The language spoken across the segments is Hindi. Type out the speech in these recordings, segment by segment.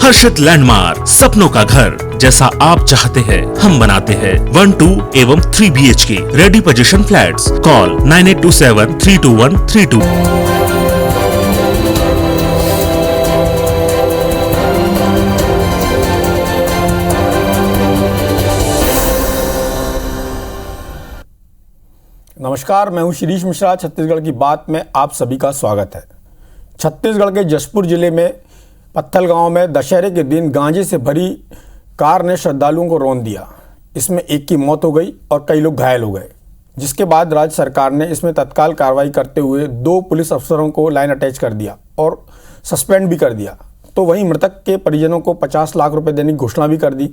हर्षित लैंडमार्क, सपनों का घर जैसा आप चाहते हैं हम बनाते हैं। 1, 2 एवं 3 BHK ready position flats. Call 9827321322। नमस्कार, मैं हूं शिरीष मिश्रा। छत्तीसगढ़ की बात में आप सभी का स्वागत है। छत्तीसगढ़ के जशपुर जिले में पत्थल गांव में दशहरे के दिन गांजे से भरी कार ने श्रद्धालुओं को रौंद दिया। इसमें एक की मौत हो गई और कई लोग घायल हो गए, जिसके बाद राज्य सरकार ने इसमें तत्काल कार्रवाई करते हुए 2 पुलिस अफसरों को लाइन अटैच कर दिया और सस्पेंड भी कर दिया। तो वहीं मृतक के परिजनों को 50 लाख रुपए देने की घोषणा भी कर दी।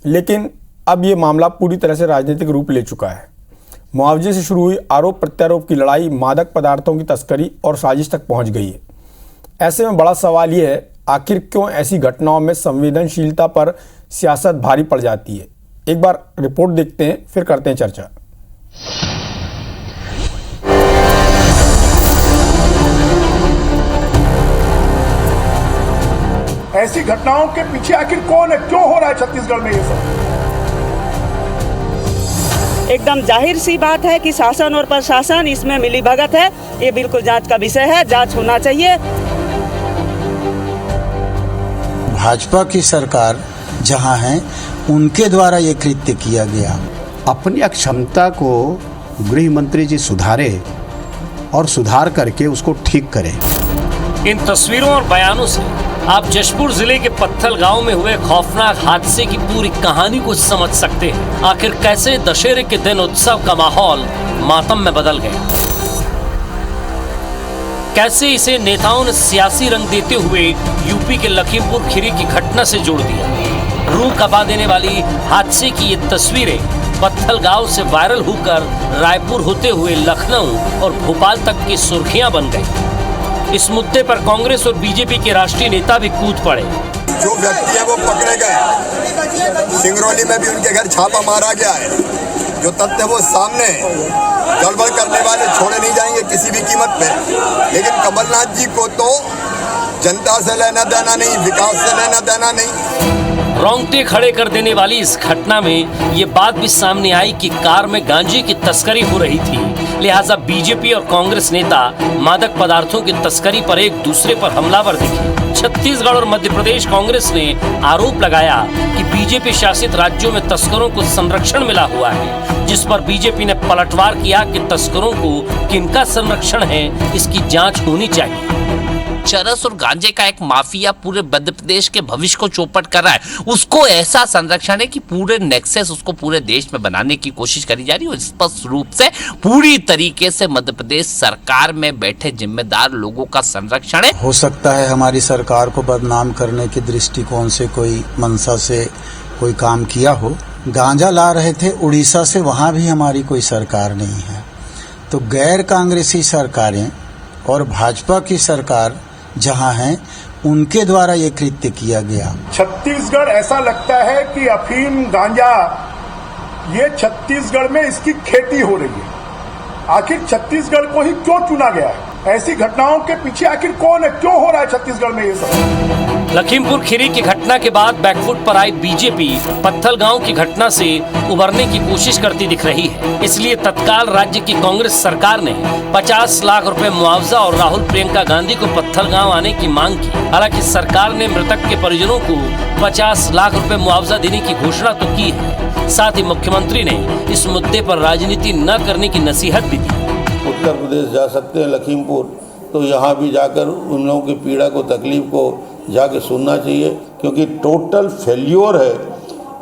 लेकिन अब ये मामला पूरी तरह से राजनीतिक रूप ले चुका है। मुआवजे से शुरू हुई आरोप प्रत्यारोप की लड़ाई मादक पदार्थों की तस्करी और साजिश तक पहुंच गई है। ऐसे में बड़ा सवाल यह है, आखिर क्यों ऐसी घटनाओं में संवेदनशीलता पर सियासत भारी पड़ जाती है। एक बार रिपोर्ट देखते हैं, फिर करते हैं चर्चा। ऐसी घटनाओं के पीछे आखिर कौन है, क्यों हो रहा है छत्तीसगढ़ में ये सब? एकदम जाहिर सी बात है कि शासन और प्रशासन इसमें मिलीभगत है। ये बिल्कुल जांच का विषय है, जांच होना चाहिए। भाजपा की सरकार जहां है, उनके द्वारा ये कृत्य किया गया। अपनी अक्षमता को गृह मंत्री जी सुधारे और सुधार करके उसको ठीक करें। इन तस्वीरों और बयानों से आप जशपुर जिले के पत्थल गांव में हुए खौफनाक हादसे की पूरी कहानी को समझ सकते हैं। आखिर कैसे दशहरे के दिन उत्सव का माहौल मातम में बदल गया, कैसे इसे नेताओं ने सियासी रंग देते हुए यूपी के लखीमपुर खीरी की घटना से जोड़ दिया। रूह कंपा देने वाली हादसे की ये तस्वीरें पत्थल गांव से वायरल होकर रायपुर होते हुए लखनऊ और भोपाल तक की सुर्खियां बन गई। इस मुद्दे पर कांग्रेस और बीजेपी के राष्ट्रीय नेता भी कूद पड़े। जो व्यक्ति है वो पकड़े गए। सिंगरौली में भी उनके घर छापा मारा गया है। जो तथ्य वो सामने, गड़बड़ करने वाले छोड़े नहीं जाएंगे किसी भी कीमत पे। लेकिन कमलनाथ जी को तो जनता से लेना देना नहीं, विकास से लेना देना नहीं। रोंगटे खड़े कर देने वाली इस घटना में ये बात भी सामने आई कि कार में गांजे की तस्करी हो रही थी, लिहाजा बीजेपी और कांग्रेस नेता मादक पदार्थों की तस्करी पर एक दूसरे पर हमलावर दिखे। छत्तीसगढ़ और मध्य प्रदेश कांग्रेस ने आरोप लगाया कि बीजेपी शासित राज्यों में तस्करों को संरक्षण मिला हुआ है, जिस पर बीजेपी ने पलटवार किया कि तस्करों को किनका संरक्षण है, इसकी जांच होनी चाहिए। चरस और गांजे का एक माफिया पूरे मध्य प्रदेश के भविष्य को चौपट कर रहा है। उसको ऐसा संरक्षण है कि पूरे नेक्सस उसको पूरे देश में बनाने की कोशिश करी जा रही है और स्पष्ट रूप से पूरी तरीके से मध्य प्रदेश सरकार में बैठे जिम्मेदार लोगों का संरक्षण है। हो सकता है हमारी सरकार को बदनाम करने के दृष्टिकोण से कोई मंशा से कोई काम किया हो। गांजा ला रहे थे उड़ीसा से, वहां भी हमारी कोई सरकार नहीं है। तो गैर कांग्रेसी सरकारें और भाजपा की सरकार जहां है, उनके द्वारा ये कृत्य किया गया। छत्तीसगढ़ ऐसा लगता है कि अफीम गांजा ये छत्तीसगढ़ में इसकी खेती हो रही है। आखिर छत्तीसगढ़ को ही क्यों चुना गया है? ऐसी घटनाओं के पीछे आखिर कौन है, क्यों हो रहा है छत्तीसगढ़ में ये सब? लखीमपुर खीरी की घटना के बाद बैकफुट पर आई बीजेपी पत्थल गांव की घटना से उबरने की कोशिश करती दिख रही है। इसलिए तत्काल राज्य की कांग्रेस सरकार ने 50 लाख रुपए मुआवजा और राहुल प्रियंका गांधी को पत्थल गांव आने की मांग की। हालांकि सरकार ने मृतक के परिजनों को 50 लाख रुपए मुआवजा देने की घोषणा तो की है, साथ ही मुख्यमंत्री ने इस मुद्दे पर राजनीति न करने की नसीहत भी दी। उत्तर प्रदेश जा सकते हैं लखीमपुर, तो यहाँ भी जाकर उन लोगों की पीड़ा को, तकलीफ को जाके सुनना चाहिए, क्योंकि टोटल फेल्योर है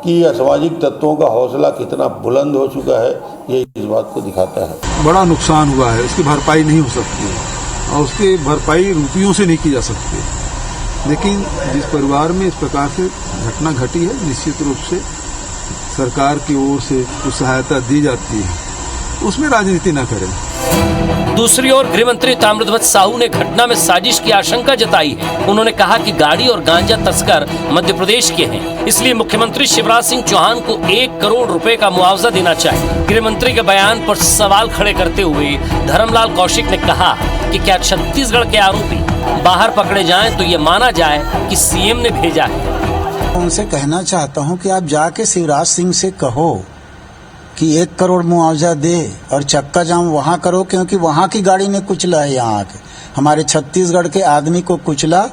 कि असामाजिक तत्वों का हौसला कितना बुलंद हो चुका है, ये इस बात को दिखाता है। बड़ा नुकसान हुआ है, इसकी भरपाई नहीं हो सकती है और उसकी भरपाई रुपयों से नहीं की जा सकती है। लेकिन जिस परिवार में इस प्रकार से घटना घटी है, निश्चित रूप से सरकार की ओर से कुछ सहायता दी जाती है, उसमें राजनीति न करें। दूसरी ओर गृह मंत्री ताम्रध्वज साहू ने घटना में साजिश की आशंका जताई है। उन्होंने कहा कि गाड़ी और गांजा तस्कर मध्य प्रदेश के हैं, इसलिए मुख्यमंत्री शिवराज सिंह चौहान को 1 करोड़ रुपए का मुआवजा देना चाहिए। गृह मंत्री के बयान पर सवाल खड़े करते हुए धर्मलाल कौशिक ने कहा कि क्या छत्तीसगढ़ के आरोपी बाहर पकड़े जाएं तो ये माना जाए कि सीएम ने भेजा है। उनसे कहना चाहता हूं कि आप जाके शिवराज सिंह से कहो कि 1 करोड़ मुआवजा दे और चक्का जाम वहां करो, क्योंकि वहां की गाड़ी ने कुचला है यहाँ आके। हमारे छत्तीसगढ़ के आदमी को कुचला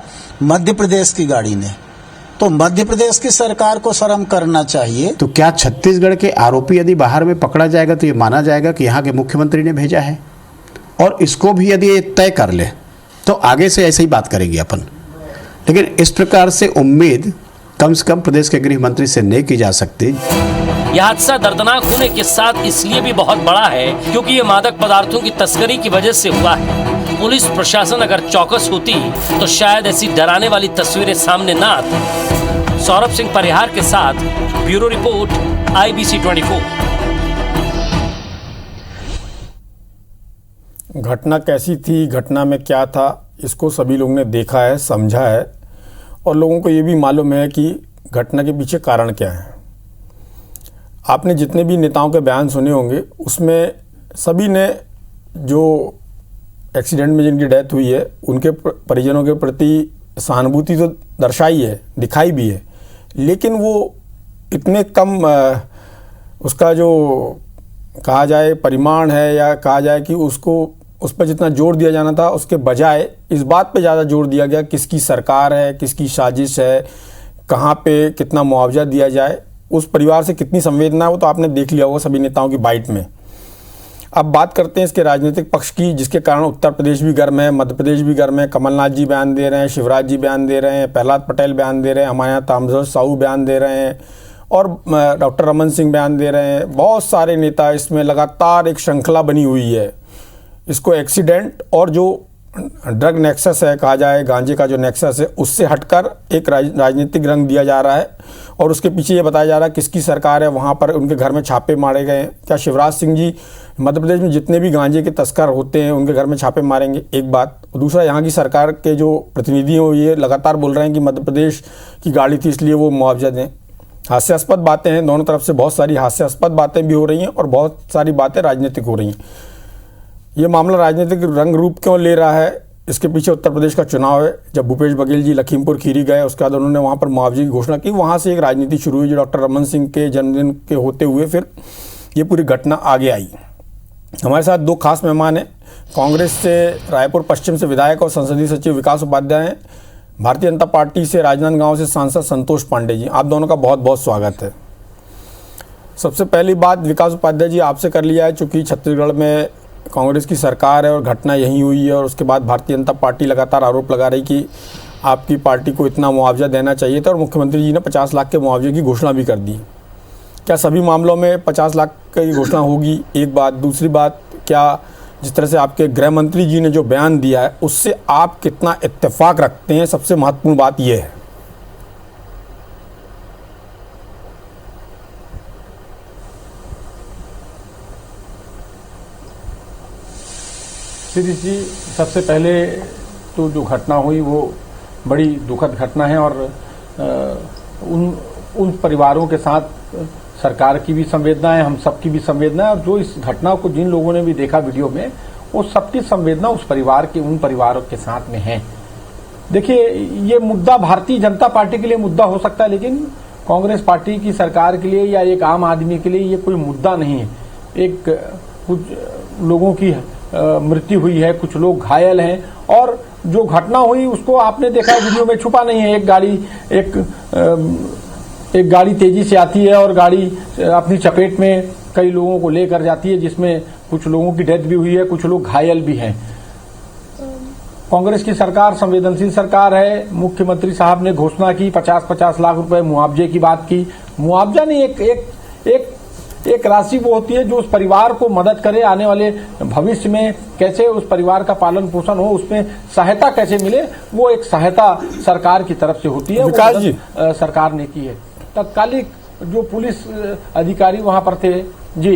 मध्य प्रदेश की गाड़ी ने, तो मध्य प्रदेश की सरकार को शर्म करना चाहिए। तो क्या छत्तीसगढ़ के आरोपी यदि बाहर में पकड़ा जाएगा तो ये माना जाएगा कि यहाँ के मुख्यमंत्री ने भेजा है? और इसको भी यदि ये तय कर ले तो आगे से ऐसे ही बात करेंगे अपन। लेकिन इस प्रकार से उम्मीद कम से कम प्रदेश के गृह मंत्री से नहीं की जा सकती। यह हादसा दर्दनाक होने के साथ इसलिए भी बहुत बड़ा है क्योंकि ये मादक पदार्थों की तस्करी की वजह से हुआ है। पुलिस प्रशासन अगर चौकस होती तो शायद ऐसी डराने वाली तस्वीरें सामने न आती। सौरभ सिंह परिहार के साथ ब्यूरो रिपोर्ट IBC 24। घटना कैसी थी, घटना में क्या था, इसको सभी लोगों ने देखा है, समझा है और लोगों को ये भी मालूम है कि घटना के पीछे कारण क्या है। आपने जितने भी नेताओं के बयान सुने होंगे उसमें सभी ने जो एक्सीडेंट में जिनकी डेथ हुई है उनके परिजनों के प्रति सहानुभूति तो दर्शाई है, दिखाई भी है, लेकिन वो इतने कम उसका जो कहा जाए परिमाण है या कहा जाए कि उसको उस पर जितना जोर दिया जाना था उसके बजाय इस बात पे ज़्यादा जोर दिया गया किसकी सरकार है, किसकी साजिश है, कहाँ पे कितना मुआवजा दिया जाए, उस परिवार से कितनी संवेदना है, वो तो आपने देख लिया होगा सभी नेताओं की बाइट में। अब बात करते हैं इसके राजनीतिक पक्ष की, जिसके कारण उत्तर प्रदेश भी गर्म है, मध्य प्रदेश भी गर्म है। कमलनाथ जी बयान दे रहे हैं, शिवराज जी बयान दे रहे हैं, प्रहलाद पटेल बयान दे रहे हैं, हमारे यहाँ तामझर साहू बयान दे रहे हैं और डॉक्टर रमन सिंह बयान दे रहे हैं। बहुत सारे नेता, इसमें लगातार एक श्रृंखला बनी हुई है। इसको एक्सीडेंट और जो ड्रग नेक्सस है, कहा जाए गांजे का जो नेक्सस है, उससे हटकर एक राजनीतिक रंग दिया जा रहा है और उसके पीछे ये बताया जा रहा है किसकी सरकार है, वहाँ पर उनके घर में छापे मारे गए हैं। क्या शिवराज सिंह जी मध्य प्रदेश में जितने भी गांजे के तस्कर होते हैं उनके घर में छापे मारेंगे? एक बात। दूसरा, यहाँ की सरकार के जो प्रतिनिधि हैं ये लगातार बोल रहे हैं कि मध्य प्रदेश की गाड़ी थी इसलिए वो मुआवजा दें। हास्यास्पद बातें हैं, दोनों तरफ से बहुत सारी हास्यास्पद बातें भी हो रही हैं और बहुत सारी बातें राजनीतिक हो रही हैं। ये मामला राजनीतिक रंग रूप क्यों ले रहा है? इसके पीछे उत्तर प्रदेश का चुनाव है। जब भूपेश बघेल जी लखीमपुर खीरी गए उसके बाद उन्होंने वहाँ पर मुआवजे की घोषणा की, वहाँ से एक राजनीति शुरू हुई जो डॉक्टर रमन सिंह के जन्मदिन के होते हुए फिर ये पूरी घटना आगे आई। हमारे साथ दो खास मेहमान हैं। कांग्रेस से रायपुर पश्चिम से विधायक और संसदीय सचिव विकास उपाध्याय हैं। भारतीय जनता पार्टी से राजनांदगांव से सांसद संतोष पांडे जी। आप दोनों का बहुत बहुत स्वागत है। सबसे पहली बात विकास उपाध्याय जी आपसे कर लिया है, चूँकि छत्तीसगढ़ में कांग्रेस की सरकार है और घटना यही हुई है और उसके बाद भारतीय जनता पार्टी लगातार आरोप लगा रही कि आपकी पार्टी को इतना मुआवजा देना चाहिए था और मुख्यमंत्री जी ने 50 लाख के मुआवजे की घोषणा भी कर दी। क्या सभी मामलों में 50 लाख की घोषणा होगी? एक बात। दूसरी बात, क्या जिस तरह से आपके गृह मंत्री जी ने जो बयान दिया है उससे आप कितना इत्तेफाक रखते हैं? सबसे महत्वपूर्ण बात यह है। श्री जी, सबसे पहले तो जो घटना हुई वो बड़ी दुखद घटना है और उन परिवारों के साथ सरकार की भी संवेदना है, हम सबकी भी संवेदना है और जो इस घटना को जिन लोगों ने भी देखा वीडियो में वो सबकी संवेदना उस परिवार के, उन परिवारों के साथ में है। देखिए, ये मुद्दा भारतीय जनता पार्टी के लिए मुद्दा हो सकता है लेकिन कांग्रेस पार्टी की सरकार के लिए या एक आम आदमी के लिए ये कोई मुद्दा नहीं है। एक कुछ लोगों की मृत्यु हुई है, कुछ लोग घायल हैं और जो घटना हुई उसको आपने देखा है वीडियो में, छुपा नहीं है। एक गाड़ी तेजी से आती है और गाड़ी अपनी चपेट में कई लोगों को लेकर जाती है, जिसमें कुछ लोगों की डेथ भी हुई है, कुछ लोग घायल भी हैं। कांग्रेस की सरकार संवेदनशील सरकार है। मुख्यमंत्री साहब ने घोषणा की 50-50 लाख रुपए मुआवजे की बात की। मुआवजा नहीं, एक राशि वो होती है जो उस परिवार को मदद करे, आने वाले भविष्य में कैसे उस परिवार का पालन पोषण हो, उसमें सहायता कैसे मिले, वो एक सहायता सरकार की तरफ से होती है। विकास जी, सरकार ने की है। तत्कालिक जो पुलिस अधिकारी वहां पर थे, जी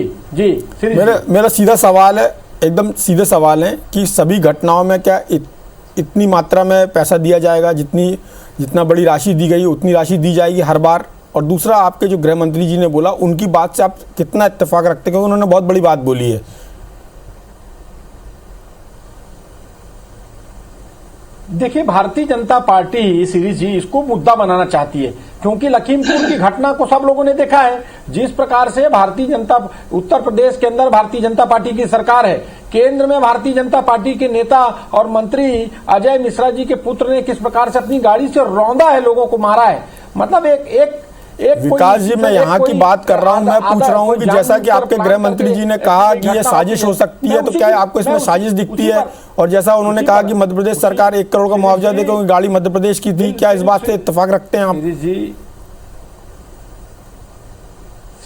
मेरा सीधा सवाल है, एकदम सीधे सवाल है कि सभी घटनाओं में क्या इतनी मात्रा में पैसा दिया जाएगा? जितना बड़ी राशि दी गई उतनी राशि दी जाएगी हर बार? और दूसरा, आपके जो गृह मंत्री जी ने बोला उनकी बात से आप कितना इत्तेफाक रखते हैं, क्योंकि उन्होंने बहुत बड़ी बात बोली है। देखिए, भारतीय जनता पार्टी श्री जी इसको मुद्दा बनाना चाहती है, क्योंकि लखीमपुर की घटना को सब लोगों ने देखा है। जिस प्रकार से भारतीय जनता उत्तर प्रदेश के अंदर भारतीय जनता पार्टी की सरकार है, केंद्र में भारतीय जनता पार्टी के नेता और मंत्री अजय मिश्रा जी के पुत्र ने किस प्रकार से अपनी गाड़ी से रौंदा है, लोगों को मारा है। मतलब एक विकास जी, मैं यहाँ की बात कर रहा हूँ, मैं पूछ रहा हूँ कि जैसा कि आपके गृह मंत्री जी ने कहा कि ये साजिश हो सकती है, तो क्या आपको इसमें साजिश दिखती है? और जैसा उन्होंने कहा कि मध्य प्रदेश सरकार 1 करोड़ का मुआवजा देगी, क्योंकि गाड़ी मध्य प्रदेश की थी, क्या इस बात से इत्तेफाक रखते हैं आप?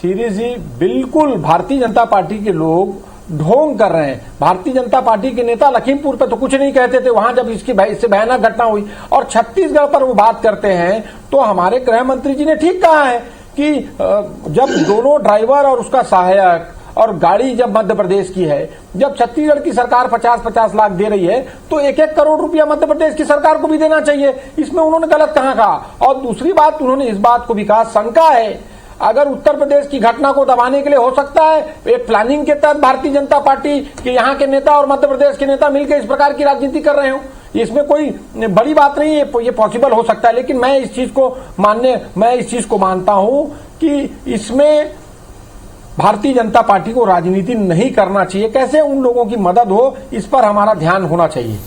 सीरीज जी, बिल्कुल भारतीय जनता पार्टी के लोग ढोंग कर रहे हैं। भारतीय जनता पार्टी के नेता लखीमपुर पे तो कुछ नहीं कहते थे, वहां जब इससे भयानक घटना हुई, और छत्तीसगढ़ पर वो बात करते हैं। तो हमारे गृह मंत्री जी ने ठीक कहा है कि जब दोनों ड्राइवर और उसका सहायक और गाड़ी जब मध्य प्रदेश की है, जब छत्तीसगढ़ की सरकार 50-50 लाख दे रही है, तो 1-1 करोड़ रुपया मध्य प्रदेश की सरकार को भी देना चाहिए। इसमें उन्होंने गलत कहाँ कहा? और दूसरी बात, उन्होंने इस बात को विकास शंका है, अगर उत्तर प्रदेश की घटना को दबाने के लिए हो सकता है एक प्लानिंग के तहत भारतीय जनता पार्टी के यहाँ के नेता और मध्य प्रदेश के नेता मिलकर इस प्रकार की राजनीति कर रहे हो, इसमें कोई बड़ी बात नहीं है, ये पॉसिबल हो सकता है। लेकिन मैं इस चीज को मानता हूं कि इसमें भारतीय जनता पार्टी को राजनीति नहीं करना चाहिए। कैसे उन लोगों की मदद हो, इस पर हमारा ध्यान होना चाहिए।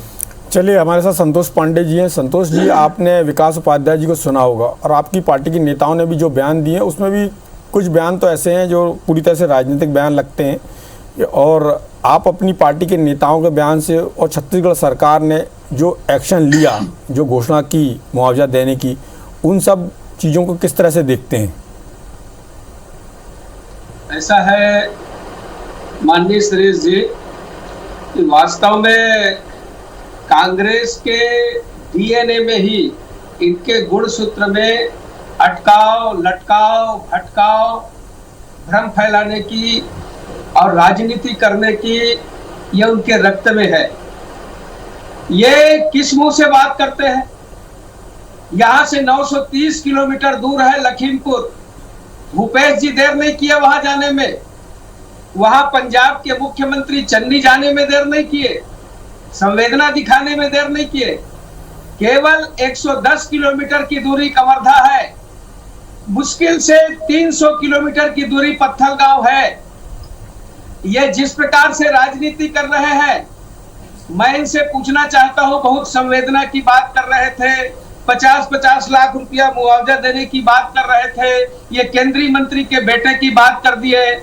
चलिए, हमारे साथ संतोष पांडे जी हैं। संतोष जी, आपने विकास उपाध्याय जी को सुना होगा, और आपकी पार्टी के नेताओं ने भी जो बयान दिए, उसमें भी कुछ बयान तो ऐसे हैं जो पूरी तरह से राजनीतिक बयान लगते हैं, और आप अपनी पार्टी के नेताओं के बयान से और छत्तीसगढ़ सरकार ने जो एक्शन लिया, जो घोषणा की मुआवजा देने की, उन सब चीज़ों को किस तरह से देखते हैं? ऐसा है माननीय सुरेश जी, वास्तव में कांग्रेस के डीएनए में ही, इनके गुणसूत्र में अटकाव, लटकाव, भटकाव, भ्रम फैलाने की और राजनीति करने की, ये उनके रक्त में है। ये किस मुंह से बात करते हैं? यहां से 930 किलोमीटर दूर है लखीमपुर। भूपेश जी देर नहीं किए वहां जाने में, वहां पंजाब के मुख्यमंत्री चन्नी जाने में देर नहीं किए, संवेदना दिखाने में देर नहीं किए। केवल 110 किलोमीटर की दूरी कवर्धा है, मुश्किल से 300 किलोमीटर की दूरी पत्थलगांव है। ये जिस प्रकार से राजनीति कर रहे हैं, मैं इनसे पूछना चाहता हूं, बहुत संवेदना की बात कर रहे थे, 50-50 लाख रुपया मुआवजा देने की बात कर रहे थे, ये केंद्रीय मंत्री के बेटे की बात कर दिए।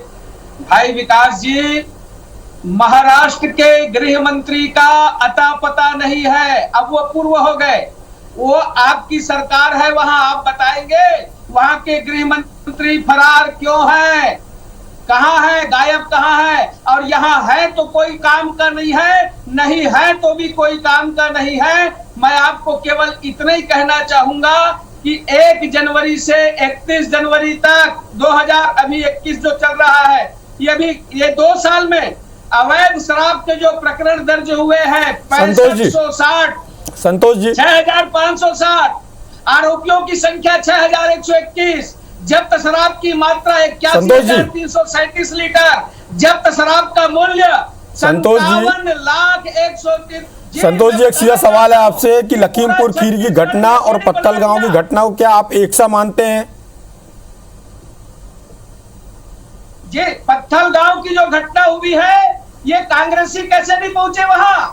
भाई विकास जी, महाराष्ट्र के गृह मंत्री का अता पता नहीं है, अब वो पूर्व हो गए, वो आपकी सरकार है, वहां आप बताएंगे वहां के गृह मंत्री फरार क्यों है, कहां है, गायब कहां है? और यहाँ है तो कोई काम का नहीं है, नहीं है तो भी कोई काम का नहीं है। मैं आपको केवल इतना ही कहना चाहूंगा कि 1 जनवरी से 31 जनवरी तक 2021 जो चल रहा है, ये 2 साल में अवैध शराब के जो प्रकरण दर्ज हुए हैं 6560, संतोष जी 6560, आरोपियों की संख्या 6121, जब्त शराब की मात्रा 81,337 लीटर, जब्त शराब का मूल्य 57,01,000। संतोष जी, एक सीधा सवाल है आपसे कि लखीमपुर खीरी की घटना और पत्थलगांव की घटना को क्या आप एक सा मानते हैं? ये पत्थलगांव की जो घटना हुई है, ये कांग्रेसी कैसे नहीं पहुंचे वहां?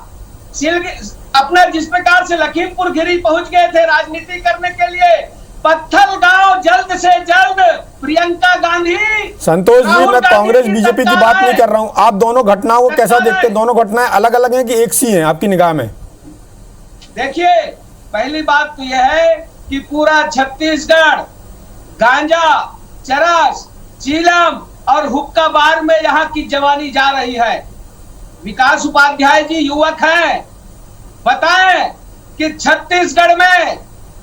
अपने जिस प्रकार से लखीमपुर खीरी पहुंच गए थे राजनीति करने के लिए, पत्थलगांव जल्द से जल्द प्रियंका गांधी। संतोष जी, मैं कांग्रेस बीजेपी की बात नहीं कर रहा हूं, आप दोनों घटनाओं को कैसा देखते हैं? दोनों घटनाएं अलग अलग हैं कि एक सी हैं आपकी निगाह में? देखिए, पहली बात तो यह है कि पूरा छत्तीसगढ़ गांजा, चरस, चीलम और हुक्का बार में यहाँ की जवानी जा रही है। विकास उपाध्याय जी युवक हैं, बताएं कि छत्तीसगढ़ में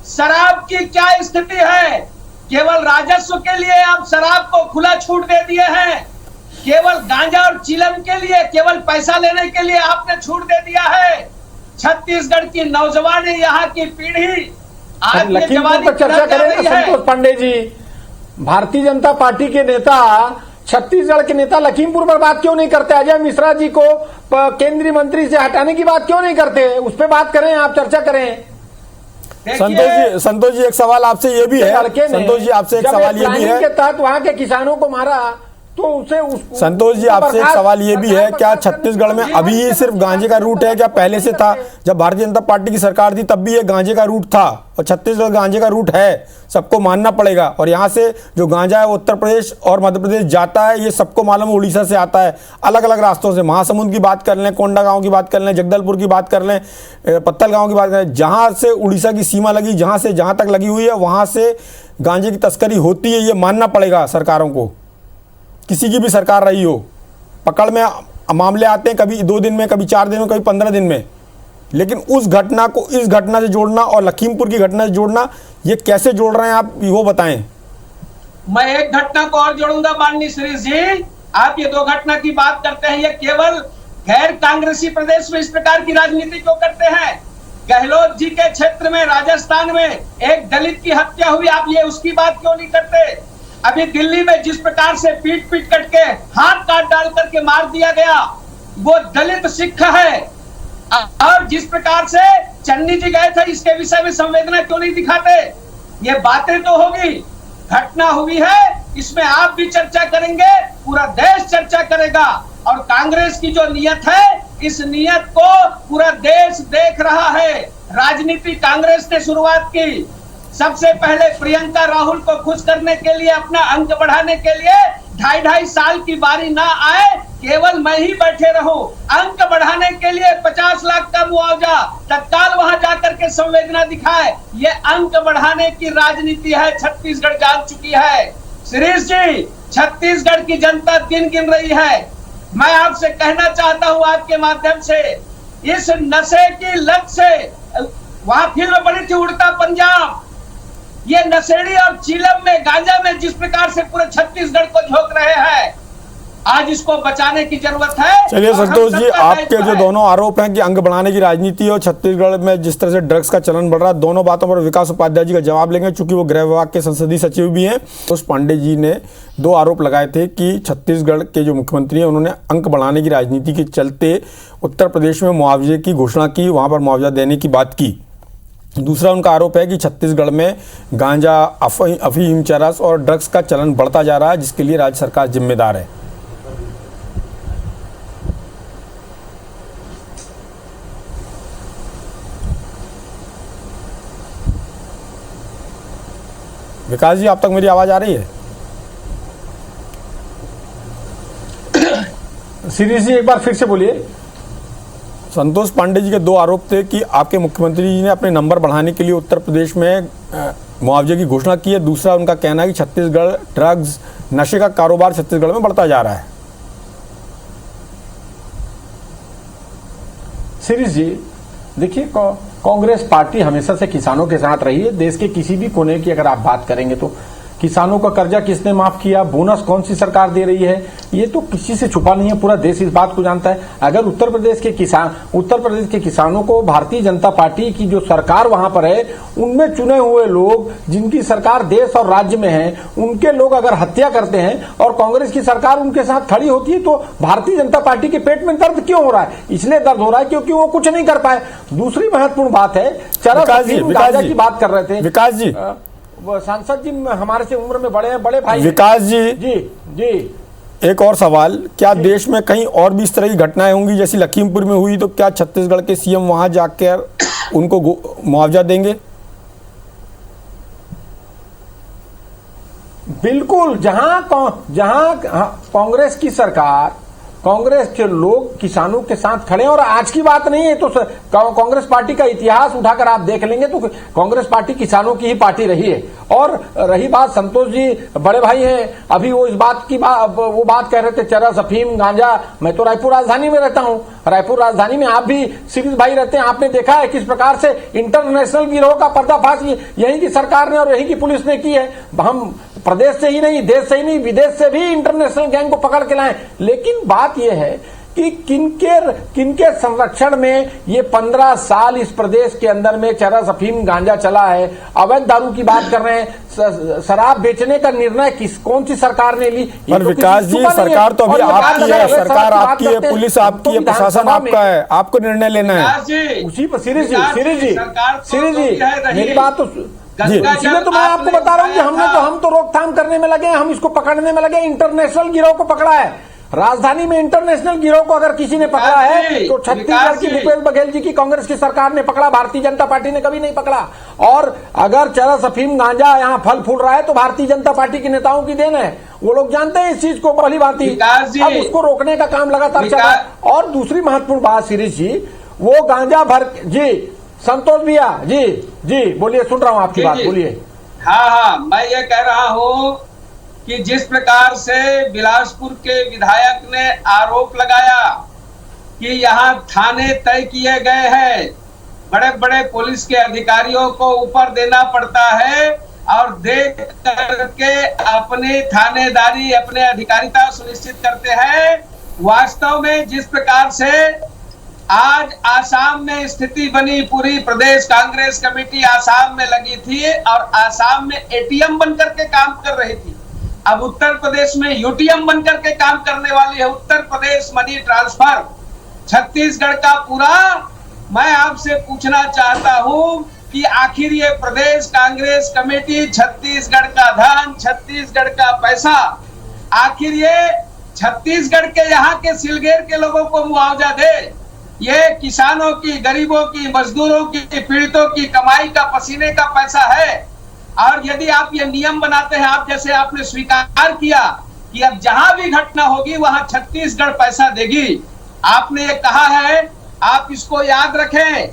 शराब की क्या स्थिति है? केवल राजस्व के लिए आप शराब को खुला छूट दे दिए हैं, केवल गांजा और चिलम के लिए, केवल पैसा लेने के लिए आपने छूट दे दिया है। छत्तीसगढ़ की नौजवानी, यहाँ की पीढ़ी आज लखीमपुर पर चर्चा करेंगे संतोष पांडे जी। भारतीय जनता पार्टी के नेता छत्तीसगढ़ के नेता लखीमपुर पर बात क्यों नहीं करते? अजय मिश्रा जी को केंद्रीय मंत्री से हटाने की बात क्यों नहीं करते? उस पर बात करें, आप चर्चा करें। संतोष जी एक सवाल आपसे ये भी है, संतोष जी आपसे एक सवाल ये भी है के तहत वहां के किसानों को मारा तो उसे संतोष जी आपसे एक सवाल ये भी है, क्या छत्तीसगढ़ में अभी ही सिर्फ गांजे का रूट है, क्या पहले से था? जब भारतीय जनता पार्टी की सरकार थी तब भी ये गांजे का रूट था और छत्तीसगढ़ गांजे का रूट है, सबको मानना पड़ेगा। और यहाँ से जो गांजा है वो उत्तर प्रदेश और मध्य प्रदेश जाता है, ये सबको मालूम है, उड़ीसा से आता है, अलग अलग रास्तों से। महासमुंद की बात कर लें, कोंडागांव की बात कर लें, जगदलपुर की बात कर लें, पत्तलगांव की बात कर लें, जहाँ से उड़ीसा की सीमा लगी, जहाँ से जहाँ तक लगी हुई है वहाँ से गांजे की तस्करी होती है, ये मानना पड़ेगा सरकारों को, किसी की भी सरकार रही हो। पकड़ में मामले आते हैं कभी 2 दिन में, कभी 4 दिन में, कभी 15 दिन में, लेकिन उस घटना को इस घटना से जोड़ना और लखीमपुर की घटना से जोड़ना, ये कैसे जोड़ रहे हैं आप, वो बताएं। मैं एक घटना को और जोड़ूंगा माननीय श्री जी, आप ये 2 घटना की बात करते हैं, ये केवल गैर कांग्रेसी प्रदेश में इस प्रकार की राजनीति क्यों करते हैं? गहलोत जी के क्षेत्र में राजस्थान में एक दलित की हत्या हुई, आप ये उसकी बात क्यों नहीं करते? अभी दिल्ली में जिस प्रकार से पीट करके हाथ काट डाल करके मार दिया गया, वो दलित सिख है। और जिस प्रकार से चन्नी जी गए थे, इसके विषय में संवेदना क्यों नहीं दिखाते? ये बातें तो होगी, घटना हुई है, इसमें आप भी चर्चा करेंगे, पूरा देश चर्चा करेगा। और कांग्रेस की जो नियत है, इस नियत को पूरा देश देख रहा है। राजनीति कांग्रेस ने शुरुआत की, सबसे पहले प्रियंका राहुल को खुश करने के लिए, अपना अंक बढ़ाने के लिए 2.5 साल की बारी ना आए, केवल मैं ही बैठे रहूं, अंक बढ़ाने के लिए 50 लाख का मुआवजा तत्काल वहां जाकर के संवेदना दिखाए, ये अंक बढ़ाने की राजनीति है, छत्तीसगढ़ जान चुकी है। शिरीष जी, छत्तीसगढ़ की जनता दिन गिन रही है। मैं आपसे कहना चाहता हूं आपके माध्यम से, इस नशे की लत से, वहां फिल्म बनी थी उड़ता पंजाब, ये नशेड़ी और चीलम में, गांजा में जिस प्रकार से पूरे छत्तीसगढ़ को झोंक रहे हैं, आज इसको बचाने की जरूरत है। चलिए संतोष जी, आपके जो दोनों आरोप हैं कि अंक बढ़ाने की राजनीति और छत्तीसगढ़ में जिस तरह से ड्रग्स का चलन बढ़ रहा है, दोनों बातों पर विकास उपाध्याय जी का जवाब लेंगे, चूंकि वो गृह विभाग के संसदीय सचिव भी हैं। उस पांडे जी ने 2 आरोप लगाए थे कि छत्तीसगढ़ के जो मुख्यमंत्री हैं उन्होंने अंक बढ़ाने की राजनीति के चलते उत्तर प्रदेश में मुआवजे की घोषणा की, वहां पर मुआवजा देने की बात की। दूसरा उनका आरोप है कि छत्तीसगढ़ में गांजा, अफीम, चरस और ड्रग्स का चलन बढ़ता जा रहा है, जिसके लिए राज्य सरकार जिम्मेदार है। विकास जी, आप तक मेरी आवाज आ रही है? शिरीष जी एक बार फिर से बोलिए। संतोष पांडे जी के 2 आरोप थे कि आपके मुख्यमंत्री जी ने अपने नंबर बढ़ाने के लिए उत्तर प्रदेश में मुआवजे की घोषणा की है। दूसरा उनका कहना है कि छत्तीसगढ़ ड्रग्स, नशे का कारोबार छत्तीसगढ़ में बढ़ता जा रहा है। शिरीष जी, देखिए, कांग्रेस पार्टी हमेशा से किसानों के साथ रही है। देश के किसी भी कोने की अगर आप बात करेंगे तो किसानों का कर्जा किसने माफ किया, बोनस कौन सी सरकार दे रही है, ये तो किसी से छुपा नहीं है, पूरा देश इस बात को जानता है। अगर उत्तर प्रदेश के किसानों को भारतीय जनता पार्टी की जो सरकार वहां पर है, उनमें चुने हुए लोग जिनकी सरकार देश और राज्य में है, उनके लोग अगर हत्या करते हैं और कांग्रेस की सरकार उनके साथ खड़ी होती है, तो भारतीय जनता पार्टी के पेट में दर्द क्यों हो रहा है? इसलिए दर्द हो रहा है क्योंकि वो कुछ नहीं कर पाए। दूसरी महत्वपूर्ण बात है, चरस की बात कर रहे थे विकास जी, सांसद जी हमारे से उम्र में बड़े हैं, बड़े भाई विकास जी। जी जी, एक और सवाल, क्या देश में कहीं और भी इस तरह की घटनाएं होंगी जैसी लखीमपुर में हुई, तो क्या छत्तीसगढ़ के सीएम वहां जाकर उनको मुआवजा देंगे? बिल्कुल, जहां कांग्रेस की सरकार, कांग्रेस के लोग किसानों के साथ खड़े हैं। और आज की बात नहीं है, तो कांग्रेस पार्टी का इतिहास उठाकर आप देख लेंगे तो कांग्रेस पार्टी किसानों की ही पार्टी रही है। और रही बात, संतोष जी बड़े भाई हैं, अभी वो इस बात की वो बात कह रहे थे, चरस, अफीम, गांजा। मैं तो रायपुर राजधानी में रहता हूं, रायपुर राजधानी में आप भी शिरीष भाई रहते हैं, आपने देखा है किस प्रकार से इंटरनेशनल गिरोह का पर्दाफाश यहीं की सरकार ने और यहीं की पुलिस ने की है। हम प्रदेश से ही नहीं, देश से ही नहीं, विदेश से भी इंटरनेशनल गैंग को पकड़ के लाए। लेकिन बात यह है कि कि किनके संरक्षण में ये 15 साल इस प्रदेश के अंदर में चरस, अफीम, गांजा चला है। अवैध दारू की बात कर रहे हैं, शराब बेचने का निर्णय कौन सी सरकार ने ली? पर विकास जी, सरकार तो अभी आपकी है, सरकार आपकी है, पुलिस आपकी है, प्रशासन आपका है, आपको निर्णय लेना है। उसी पर सीरीज जी मेरी बात तो इसीलिए तो मैं आपको बता रहा हूँ कि हम तो रोकथाम करने में लगे हैं, हम इसको पकड़ने में लगे। इंटरनेशनल गिरोह को पकड़ा है, राजधानी में इंटरनेशनल गिरोह को अगर किसी ने पकड़ा है तो छत्तीसगढ़ की भूपेश बघेल जी की कांग्रेस की सरकार ने पकड़ा, भारतीय जनता पार्टी ने कभी नहीं पकड़ा। और अगर चरस, अफीम, गांजा यहाँ फल फूल रहा है तो भारतीय जनता पार्टी के नेताओं की देन है, वो लोग जानते हैं इस चीज को भली भांति। अब उसको रोकने का काम लगातार चला। और दूसरी महत्वपूर्ण बात शिरीष जी, वो गांजा भर जी, संतोष भैया जी बोलिए, सुन रहा हूं आपकी बात, बोलिए। हाँ, मैं ये कह रहा हूं कि जिस प्रकार से बिलासपुर के विधायक ने आरोप लगाया कि यहाँ थाने तय किए गए हैं, बड़े बड़े पुलिस के अधिकारियों को ऊपर देना पड़ता है और देख करके अपनी थानेदारी, अपने अधिकारिता सुनिश्चित करते हैं। वास्तव में जिस प्रकार से आज आसाम में स्थिति बनी, पूरी प्रदेश कांग्रेस कमेटी आसाम में लगी थी और आसाम में एटीएम बनकर के काम कर रही थी। अब उत्तर प्रदेश में यूटीएम बनकर के काम करने वाली है, उत्तर प्रदेश मनी ट्रांसफर। छत्तीसगढ़ का पूरा, मैं आपसे पूछना चाहता हूं कि आखिर ये प्रदेश कांग्रेस कमेटी छत्तीसगढ़ का धन, छत्तीसगढ़ का पैसा, आखिर ये छत्तीसगढ़ के यहाँ के सिलगेर के लोगों को मुआवजा दे? ये किसानों की, गरीबों की, मजदूरों की, पीड़ितों की कमाई का, पसीने का पैसा है। और यदि आप ये नियम बनाते हैं, आप जैसे आपने स्वीकार किया कि अब जहां भी घटना होगी वहां छत्तीसगढ़ पैसा देगी, आपने ये कहा है, आप इसको याद रखें,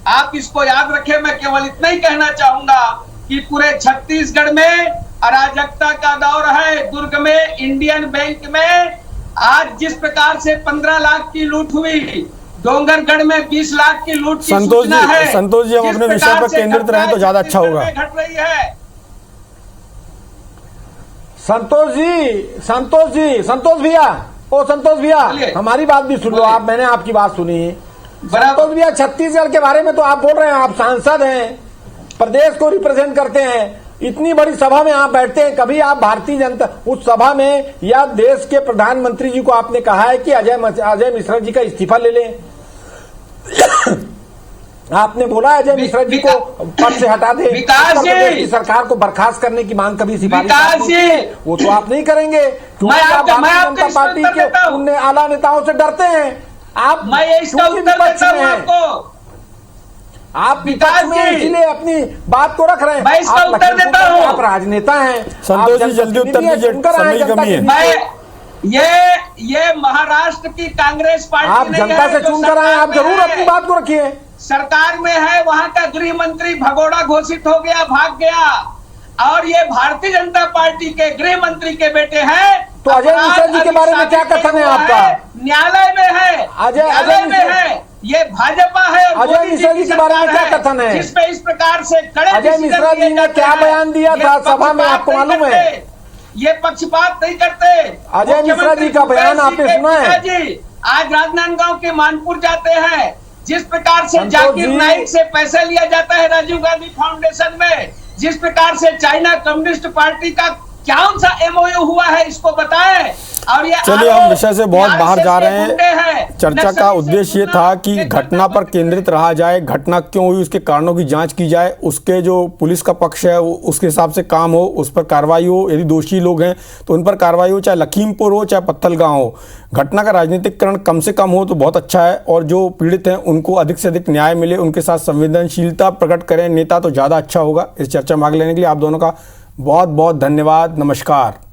आप इसको याद रखें। मैं केवल इतना ही कहना चाहूंगा कि पूरे छत्तीसगढ़ में अराजकता का दौर है। दुर्ग में इंडियन बैंक में आज जिस प्रकार से 15 लाख की लूट हुई, डोंगरगढ़ में 20 लाख की लूट की सूचना है। संतोष जी, हम अपने विषय पर केंद्रित रहें तो ज्यादा अच्छा होगा। घट रही है। संतोष भैया हमारी बात भी सुन लो आप, मैंने आपकी बात सुनी। संतोष भैया, छत्तीसगढ़ के बारे में तो आप बोल रहे हैं, आप सांसद हैं, प्रदेश को रिप्रेजेंट करते हैं, इतनी बड़ी सभा में आप बैठते हैं, कभी आप भारतीय जनता उस सभा में या देश के प्रधानमंत्री जी को आपने कहा है कि अजय मिश्रा जी का इस्तीफा ले लें? आपने बोला अजय मिश्रा जी को पद से हटा दे, उत्तर प्रदेश की सरकार को बर्खास्त करने की मांग कभी सिफारिश? वो तो आप नहीं करेंगे क्योंकि आप भारतीय जनता पार्टी के उन आला नेताओं से डरते हैं। आप आप विकास में इसलिए अपनी बात को रख रहे हैं। मैं इसका उत्तर देता हूं। आप राजनेता हैं। संतोष जी, जल्दी उत्तर दीजिए, समय की कमी है। मैं ये महाराष्ट्र की कांग्रेस पार्टी, आप जनता से चुनकर आए, आप जरूर अपनी बात को रखिए। सरकार में है, वहां का गृह मंत्री भगोड़ा घोषित हो गया, भाग गया, और ये भारतीय जनता पार्टी के गृह मंत्री के बेटे हैं। तो अजय मिश्रा जी के बारे में क्या कथन है आपका? न्यायालय में है, अजय में है, ये भाजपा है। अजय मिश्रा जी के बारे में क्या कथन है? जिसपे इस प्रकार से कड़े अजय मिश्रा जी ने क्या बयान दिया था सभा में, आपको मालूम है? ये पक्षपात नहीं करते। अजय मिश्रा जी का बयान आपने सुना है? जी, आज राजनांदगांव के मानपुर जाते हैं, जिस प्रकार से जाकिर नाइक से पैसे लिया जाता है राजीव गांधी फाउंडेशन में, जिस प्रकार से चाइना कम्युनिस्ट पार्टी का कौन सा एमओयू हुआ है, इसको बताएं। और ये चलिए, हम विषय से बहुत बाहर जा रहे हैं। चर्चा का उद्देश्य ये था कि घटना पर केंद्रित रहा जाए, घटना क्यों हुई उसके कारणों की जांच की जाए, उसके जो पुलिस का पक्ष है उसके हिसाब से काम हो, उस पर कार्रवाई हो, यदि दोषी लोग हैं तो उन पर कार्रवाई हो, चाहे लखीमपुर हो चाहे पत्थलगांव हो। घटना का राजनीतिकरण कम से कम हो तो बहुत अच्छा है, और जो पीड़ित हैं उनको अधिक से अधिक न्याय मिले, उनके साथ संवेदनशीलता प्रकट करें नेता तो ज़्यादा अच्छा होगा। इस चर्चा में भाग लेने के लिए आप दोनों का बहुत बहुत धन्यवाद। नमस्कार।